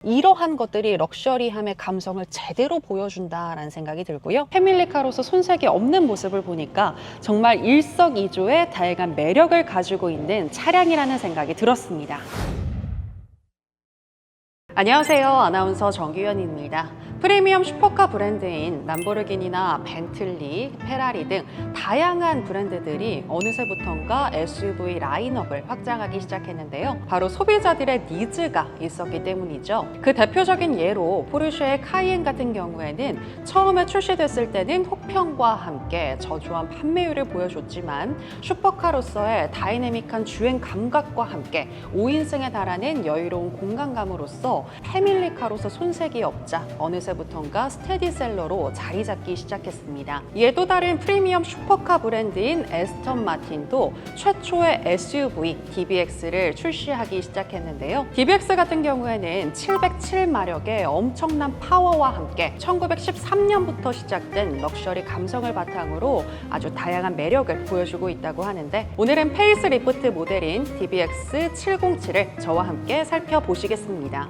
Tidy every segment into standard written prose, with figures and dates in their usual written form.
이러한 것들이 럭셔리함의 감성을 제대로 보여준다라는 생각이 들고요. 패밀리카로서 손색이 없는 모습을 보니까 정말 일석이조의 다양한 매력을 가지고 있는 차량이라는 생각이 들었습니다. 안녕하세요. 아나운서 정규현입니다. 프리미엄 슈퍼카 브랜드인 람보르기니나 벤틀리, 페라리 등 다양한 브랜드들이 어느새부턴가 SUV 라인업을 확장하기 시작했는데요. 바로 소비자들의 니즈가 있었기 때문이죠. 그 대표적인 예로 포르쉐의 카이엔 같은 경우에는 처음에 출시됐을 때는 혹평과 함께 저조한 판매율을 보여줬지만 슈퍼카로서의 다이내믹한 주행 감각과 함께 5인승에 달하는 여유로운 공간감으로써 패밀리카로서 손색이 없자 어느새부턴가 스테디셀러로 자리 잡기 시작했습니다. 이에 또 다른 프리미엄 슈퍼카 브랜드인 에스턴 마틴도 최초의 SUV DBX를 출시하기 시작했는데요. DBX 같은 경우에는 707마력의 엄청난 파워와 함께 1913년부터 시작된 럭셔리 감성을 바탕으로 아주 다양한 매력을 보여주고 있다고 하는데, 오늘은 페이스리프트 모델인 DBX 707을 저와 함께 살펴보시겠습니다.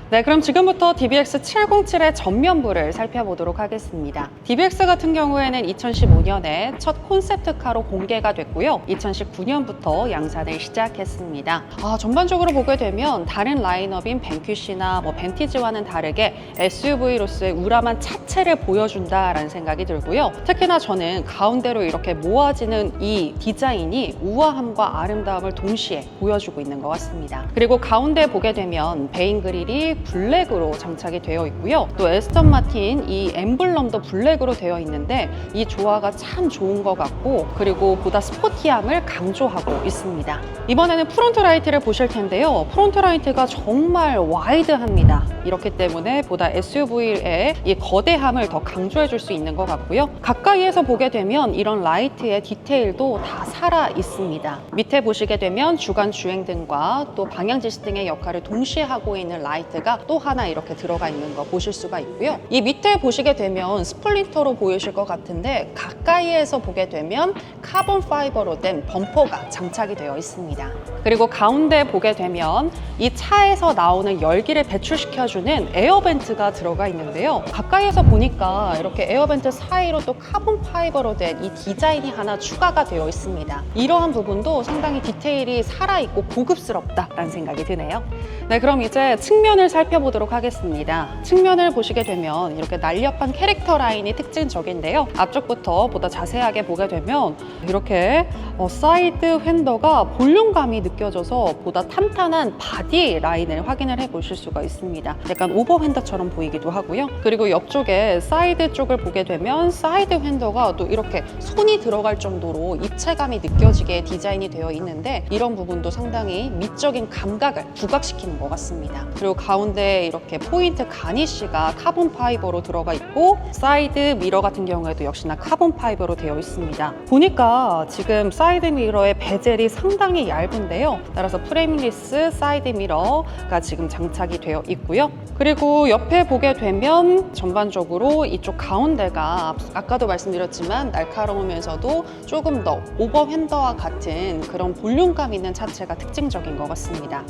네, 그럼 지금부터 DBX 707의 전면부를 살펴보도록 하겠습니다. DBX 같은 경우에는 2015년에 첫 콘셉트카로 공개가 됐고요. 2019년부터 양산을 시작했습니다. 전반적으로 보게 되면 다른 라인업인 벤퀴시나 벤티지와는 다르게 SUV로서의 우람한 차체를 보여준다라는 생각이 들고요. 특히나 저는 가운데로 이렇게 모아지는 이 디자인이 우아함과 아름다움을 동시에 보여주고 있는 것 같습니다. 그리고 가운데 보게 되면 베인 그릴이 블랙으로 장착이 되어 있고요. 또 에스턴 마틴 이 엠블럼도 블랙으로 되어 있는데 이 조화가 참 좋은 것 같고, 그리고 보다 스포티함을 강조하고 있습니다. 이번에는 프론트 라이트를 보실 텐데요. 프론트 라이트가 정말 와이드합니다. 이렇기 때문에 보다 SUV의 이 거대함을 더 강조해 줄 수 있는 것 같고요. 가까이에서 보게 되면 이런 라이트의 디테일도 다 살아 있습니다. 밑에 보시게 되면 주간 주행등과 또 방향지시 등의 역할을 동시에 하고 있는 라이트가 또 하나 이렇게 들어가 있는 거 보실 수가 있고요. 이 밑에 보시게 되면 스플린터로 보이실 것 같은데, 가까이에서 보게 되면 카본 파이버로 된 범퍼가 장착이 되어 있습니다. 그리고 가운데 보게 되면 이 차에서 나오는 열기를 배출시켜주는 에어벤트가 들어가 있는데요. 가까이에서 보니까 이렇게 에어벤트 사이로 또 카본 파이버로 된 이 디자인이 하나 추가가 되어 있습니다. 이러한 부분도 상당히 디테일이 살아있고 고급스럽다라는 생각이 드네요. 네, 그럼 이제 측면을 살펴보도록 하겠습니다. 측면을 보시게 되면 이렇게 날렵한 캐릭터 라인이 특징적인데요. 앞쪽부터 보다 자세하게 보게 되면 이렇게 사이드 휀더가 볼륨감이 느껴져서 보다 탄탄한 바디 라인을 확인을 해 보실 수가 있습니다. 약간 오버 휀더처럼 보이기도 하고요. 그리고 옆쪽에 사이드 쪽을 보게 되면 사이드 휀더가 또 이렇게 손이 들어갈 정도로 입체감이 느껴지게 디자인이 되어 있는데, 이런 부분도 상당히 미적인 감각을 부각시키는 것 같습니다. 그리고 가운데 이렇게 포인트 가니쉬가 카본 파이버로 들어가 있고, 사이드 미러 같은 경우에도 역시나 카본 파이버로 되어 있습니다. 보니까 지금 사이드 미러의 베젤이 상당히 얇은데요. 따라서 프레임리스 사이드 미러가 지금 장착이 되어 있고요. 그리고 옆에 보게 되면 전반적으로 이쪽 가운데가 아까도 말씀드렸지만 날카로우면서도 조금 더 오버 휀더와 같은 그런 볼륨감 있는 차체가 특징적인 것 같습니다.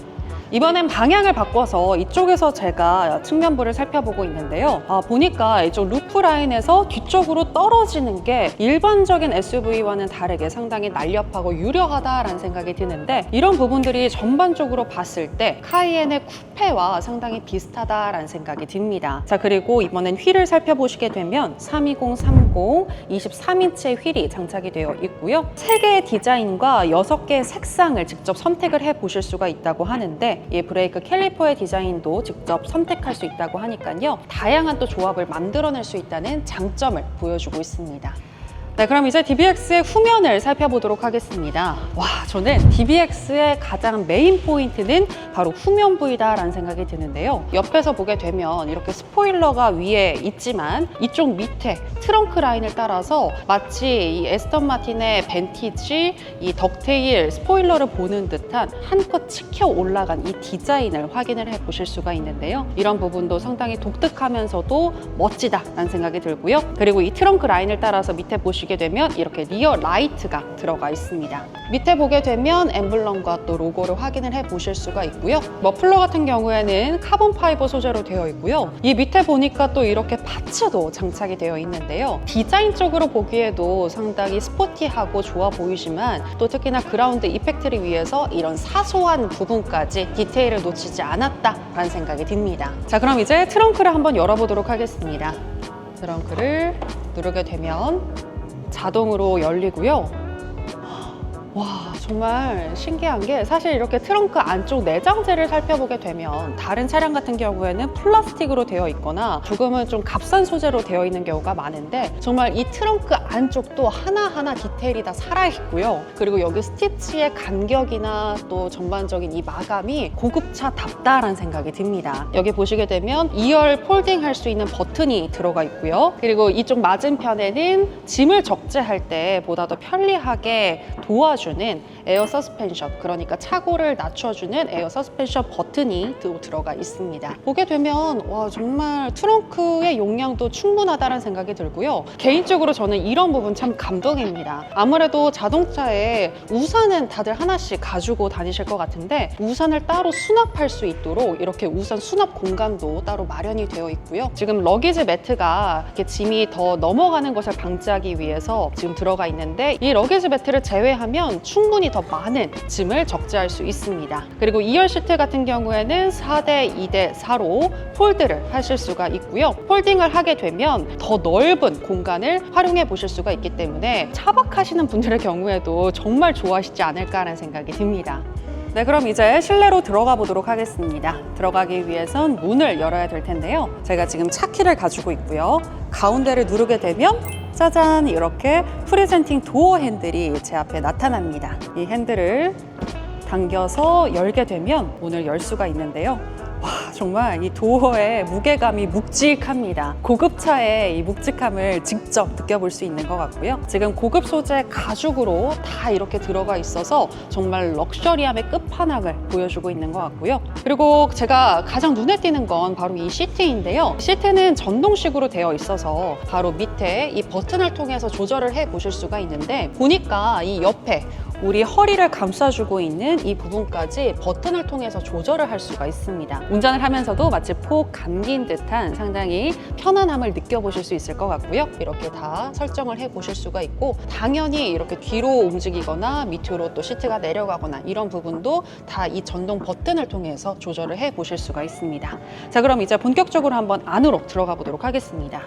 이번엔 방향을 바꿔서 이쪽에서 제가 측면부를 살펴보고 있는데요. 보니까 이쪽 루프 라인에서 뒤쪽으로 떨어지는 게 일반적인 SUV와는 다르게 상당히 날렵하고 유려하다라는 생각이 드는데, 이런 부분들이 전반적으로 봤을 때 카이엔의 쿠페와 상당히 비슷하다라는 생각이 듭니다. 자, 그리고 이번엔 휠을 살펴보시게 되면 320/30 23인치의 휠이 장착이 되어 있고요. 3개의 디자인과 6개의 색상을 직접 선택을 해 보실 수가 있다고 하는데, 이 브레이크 캘리퍼의 디자인도 직접 선택할 수 있다고 하니까요. 다양한 또 조합을 만들어낼 수 있다는 장점을 보여주고 있습니다. 네, 그럼 이제 DBX의 후면을 살펴보도록 하겠습니다. 와, 저는 DBX의 가장 메인 포인트는 바로 후면 부위다라는 생각이 드는데요. 옆에서 보게 되면 이렇게 스포일러가 위에 있지만 이쪽 밑에 트렁크 라인을 따라서 마치 이 에스턴 마틴의 벤티지, 이 덕테일 스포일러를 보는 듯한 한껏 치켜 올라간 이 디자인을 확인을 해 보실 수가 있는데요. 이런 부분도 상당히 독특하면서도 멋지다라는 생각이 들고요. 그리고 이 트렁크 라인을 따라서 밑에 보시게 되면 이렇게 리어 라이트가 들어가 있습니다. 밑에 보게 되면 엠블럼과 또 로고를 확인을 해 보실 수가 있고요. 머플러 같은 경우에는 카본 파이버 소재로 되어 있고요. 이 밑에 보니까 또 이렇게 파츠도 장착이 되어 있는데요. 디자인적으로 보기에도 상당히 스포티하고 좋아 보이지만 또 특히나 그라운드 이펙트를 위해서 이런 사소한 부분까지 디테일을 놓치지 않았다라는 생각이 듭니다. 자, 그럼 이제 트렁크를 한번 열어보도록 하겠습니다. 트렁크를 누르게 되면 자동으로 열리고요. 와, 정말 신기한 게 사실 이렇게 트렁크 안쪽 내장재를 살펴보게 되면 다른 차량 같은 경우에는 플라스틱으로 되어 있거나 조금은 좀 값싼 소재로 되어 있는 경우가 많은데 정말 이 트렁크 안쪽도 하나하나 디테일이 다 살아있고요. 그리고 여기 스티치의 간격이나 또 전반적인 이 마감이 고급차답다라는 생각이 듭니다. 여기 보시게 되면 2열 폴딩 할 수 있는 버튼이 들어가 있고요. 그리고 이쪽 맞은편에는 짐을 적재할 때 보다 더 편리하게 도와주는 에어 서스펜션, 그러니까 차고를 낮춰주는 에어 서스펜션 버튼이 들어가 있습니다. 보게 되면 와, 정말 트렁크의 용량도 충분하다는 생각이 들고요. 개인적으로 저는 이런 부분 참 감동입니다. 아무래도 자동차에 우산은 다들 하나씩 가지고 다니실 것 같은데 우산을 따로 수납할 수 있도록 이렇게 우산 수납 공간도 따로 마련이 되어 있고요. 지금 러기지 매트가 이렇게 짐이 더 넘어가는 것을 방지하기 위해서 지금 들어가 있는데 이 러기지 매트를 제외하면 충분히 더 많은 짐을 적재할 수 있습니다. 그리고 2열 시트 같은 경우에는 4대 2대 4로 폴드를 하실 수가 있고요. 폴딩을 하게 되면 더 넓은 공간을 활용해 보실 수가 있기 때문에 차박하시는 분들의 경우에도 정말 좋아하시지 않을까라는 생각이 듭니다. 네, 그럼 이제 실내로 들어가 보도록 하겠습니다. 들어가기 위해선 문을 열어야 될 텐데요. 제가 지금 차키를 가지고 있고요. 가운데를 누르게 되면 짜잔, 이렇게 프레젠팅 도어 핸들이 제 앞에 나타납니다. 이 핸들을 당겨서 열게 되면 문을 열 수가 있는데요. 와, 정말 이 도어의 무게감이 묵직합니다. 고급차의 이 묵직함을 직접 느껴볼 수 있는 것 같고요. 지금 고급 소재 가죽으로 다 이렇게 들어가 있어서 정말 럭셔리함의 끝판왕을 보여주고 있는 것 같고요. 그리고 제가 가장 눈에 띄는 건 바로 이 시트인데요. 시트는 전동식으로 되어 있어서 바로 밑에 이 버튼을 통해서 조절을 해 보실 수가 있는데 보니까 이 옆에 우리 허리를 감싸주고 있는 이 부분까지 버튼을 통해서 조절을 할 수가 있습니다. 운전을 하면서도 마치 폭 감긴 듯한 상당히 편안함을 느껴보실 수 있을 것 같고요. 이렇게 다 설정을 해보실 수가 있고 당연히 이렇게 뒤로 움직이거나 밑으로 또 시트가 내려가거나 이런 부분도 다 이 전동 버튼을 통해서 조절을 해보실 수가 있습니다. 자, 그럼 이제 본격적으로 한번 안으로 들어가 보도록 하겠습니다.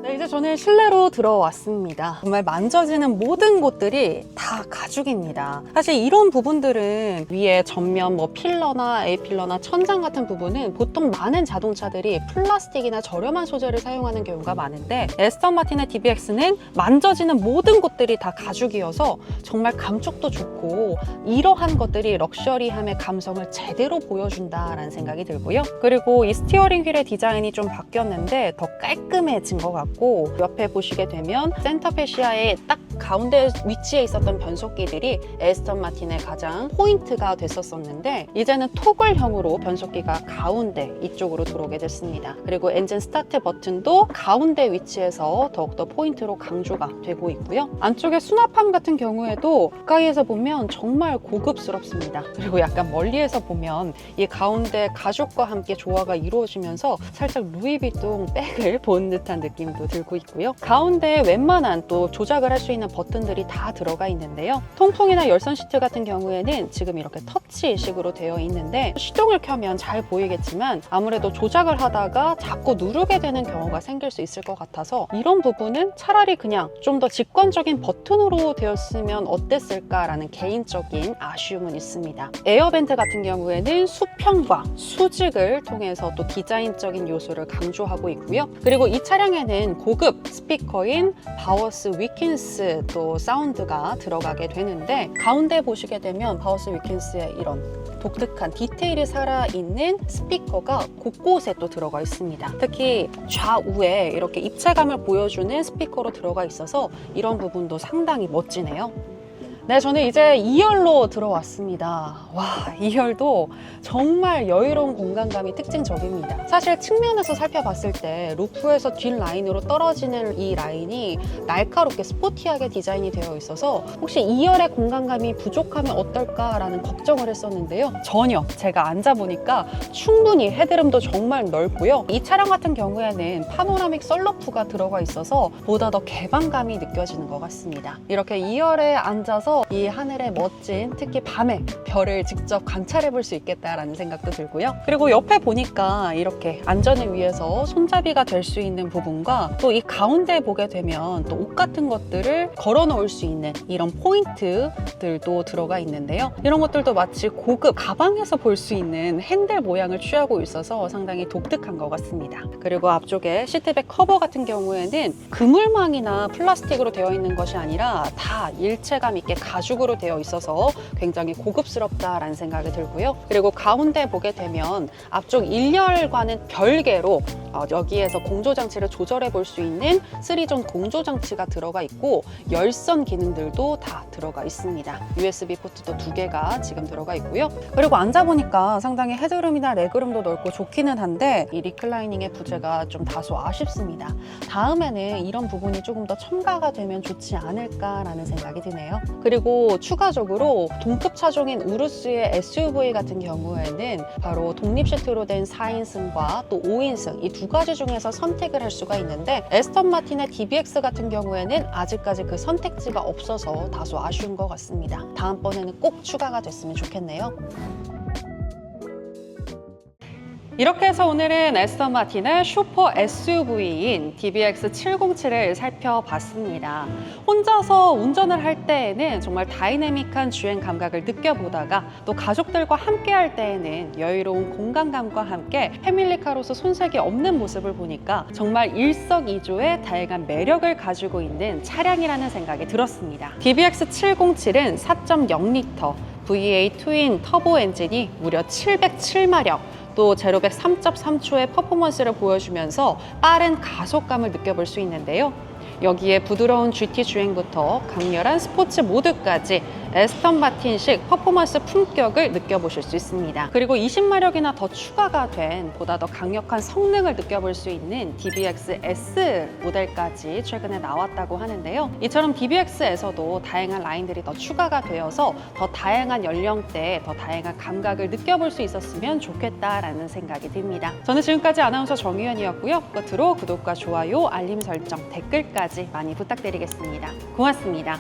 네, 이제 저는 실내로 들어왔습니다. 정말 만져지는 모든 곳들이 다 가죽입니다. 사실 이런 부분들은 위에 전면 뭐 필러나 A필러나 천장 같은 부분은 보통 많은 자동차들이 플라스틱이나 저렴한 소재를 사용하는 경우가 많은데 에스턴 마틴의 DBX는 만져지는 모든 곳들이 다 가죽이어서 정말 감촉도 좋고 이러한 것들이 럭셔리함의 감성을 제대로 보여준다라는 생각이 들고요. 그리고 이 스티어링 휠의 디자인이 좀 바뀌었는데 더 깔끔해진 것 같고 옆에 보시게 되면 센터 패시아의 딱 가운데 위치에 있었던 변속기들이 에스턴 마틴의 가장 포인트가 됐었는데 이제는 토글형으로 변속기가 가운데 이쪽으로 들어오게 됐습니다. 그리고 엔진 스타트 버튼도 가운데 위치에서 더욱더 포인트로 강조가 되고 있고요. 안쪽에 수납함 같은 경우에도 가까이에서 보면 정말 고급스럽습니다. 그리고 약간 멀리에서 보면 이 가운데 가죽과 함께 조화가 이루어지면서 살짝 루이비통 백을 본 듯한 느낌도 들고 있고요. 가운데 웬만한 또 조작을 할 수 있는 조절하는 버튼들이 다 들어가 있는데요. 통풍이나 열선 시트 같은 경우에는 지금 이렇게 터치식으로 되어 있는데 시동을 켜면 잘 보이겠지만 아무래도 조작을 하다가 자꾸 누르게 되는 경우가 생길 수 있을 것 같아서 이런 부분은 차라리 그냥 좀 더 직관적인 버튼으로 되었으면 어땠을까라는 개인적인 아쉬움은 있습니다. 에어벤트 같은 경우에는 수평과 수직을 통해서 또 디자인적인 요소를 강조하고 있고요. 그리고 이 차량에는 고급 스피커인 바워스 위킨스 또 사운드가 들어가게 되는데 가운데 보시게 되면 바워스 위킨스의 이런 독특한 디테일이 살아있는 스피커가 곳곳에 또 들어가 있습니다. 특히 좌우에 이렇게 입체감을 보여주는 스피커로 들어가 있어서 이런 부분도 상당히 멋지네요. 네, 저는 이제 2열로 들어왔습니다. 와, 2열도 정말 여유로운 공간감이 특징적입니다. 사실 측면에서 살펴봤을 때 루프에서 뒷 라인으로 떨어지는 이 라인이 날카롭게 스포티하게 디자인이 되어 있어서 혹시 2열의 공간감이 부족하면 어떨까라는 걱정을 했었는데요. 전혀 제가 앉아보니까 충분히 헤드룸도 정말 넓고요. 이 차량 같은 경우에는 파노라믹 썬루프가 들어가 있어서 보다 더 개방감이 느껴지는 것 같습니다. 이렇게 2열에 앉아서 이 하늘의 멋진 특히 밤에 별을 직접 관찰해 볼 수 있겠다라는 생각도 들고요. 그리고 옆에 보니까 이렇게 안전을 위해서 손잡이가 될 수 있는 부분과 또 이 가운데 보게 되면 또 옷 같은 것들을 걸어 놓을 수 있는 이런 포인트들도 들어가 있는데요. 이런 것들도 마치 고급 가방에서 볼 수 있는 핸들 모양을 취하고 있어서 상당히 독특한 것 같습니다. 그리고 앞쪽에 시트백 커버 같은 경우에는 그물망이나 플라스틱으로 되어 있는 것이 아니라 다 일체감 있게 가죽으로 되어 있어서 굉장히 고급스럽다라는 생각이 들고요. 그리고 가운데 보게 되면 앞쪽 1열과는 별개로 여기에서 공조장치를 조절해 볼 수 있는 3존 공조장치가 들어가 있고 열선 기능들도 다 들어가 있습니다. USB 포트도 2개가 지금 들어가 있고요. 그리고 앉아보니까 상당히 헤드룸이나 레그룸도 넓고 좋기는 한데 이 리클라이닝의 부재가 좀 다소 아쉽습니다. 다음에는 이런 부분이 조금 더 첨가가 되면 좋지 않을까라는 생각이 드네요. 그리고 추가적으로 동급 차종인 우루스의 SUV 같은 경우에는 바로 독립 시트로 된 4인승과 또 5인승 이 두 가지 중에서 선택을 할 수가 있는데 에스턴 마틴의 DBX 같은 경우에는 아직까지 그 선택지가 없어서 다소 아쉬운 것 같습니다. 다음번에는 꼭 추가가 됐으면 좋겠네요. 이렇게 해서 오늘은 에스턴 마틴의 슈퍼 SUV인 DBX 707을 살펴봤습니다. 혼자서 운전을 할 때에는 정말 다이내믹한 주행 감각을 느껴보다가 또 가족들과 함께 할 때에는 여유로운 공간감과 함께 패밀리카로서 손색이 없는 모습을 보니까 정말 일석이조의 다양한 매력을 가지고 있는 차량이라는 생각이 들었습니다. DBX 707은 4.0L V8 트윈 터보 엔진이 무려 707마력 또 제로백 3.3초의 퍼포먼스를 보여주면서 빠른 가속감을 느껴볼 수 있는데요. 여기에 부드러운 GT 주행부터 강렬한 스포츠 모드까지 에스턴 마틴식 퍼포먼스 품격을 느껴보실 수 있습니다. 그리고 20마력이나 더 추가가 된 보다 더 강력한 성능을 느껴볼 수 있는 DBX S 모델까지 최근에 나왔다고 하는데요. 이처럼 DBX에서도 다양한 라인들이 더 추가가 되어서 더 다양한 연령대에 더 다양한 감각을 느껴볼 수 있었으면 좋겠다라는 생각이 듭니다. 저는 지금까지 아나운서 정유현이었고요. 끝으로 구독과 좋아요, 알림 설정, 댓글까지 많이 부탁드리겠습니다. 고맙습니다.